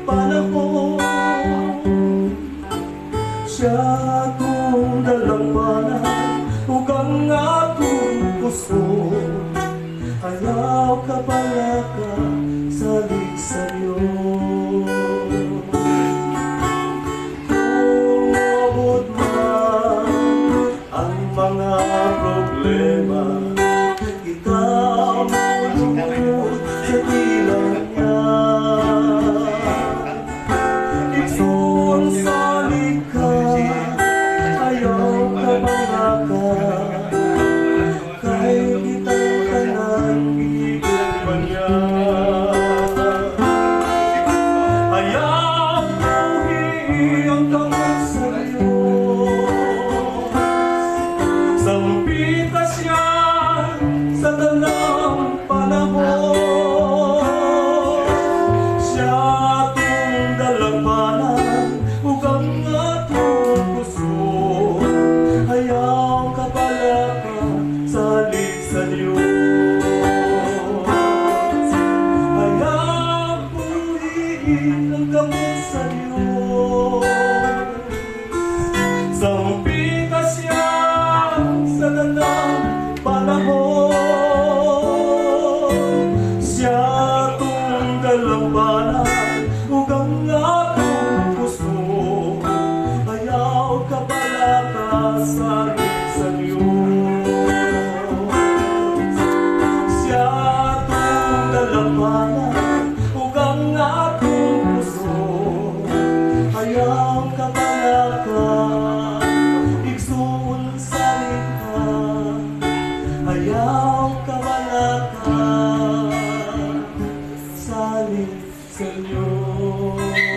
panahon. Siya akong dalampanan ug ang akong puso. Ayaw ka pala ka salig sa'yo. Kung abot man ang mga problema, ikaw mulunod sa dilang niya. Ikson sa likha, ayaw ka mga ka, kahit kitang tanan higit pa niya. Ayaw buhi ang kamot sa'yo, sampita siya sa tanang panahon. Siya atong dalampanan ug ang atong puso. Ayaw ka pala ka salig sa Diyos. Ayaw buhiin ang kamot sa Diyos, sampita siya sa tanang panahon. Siya atong dalampanan ug ang akong puso. Ayaw ka pala ka salig sa Diyos. Siya atong dalampanan ug ang akong puso. Ayaw ka pala ka igsoon sa likha. Ayaw ka pala ka salig sa Diyos.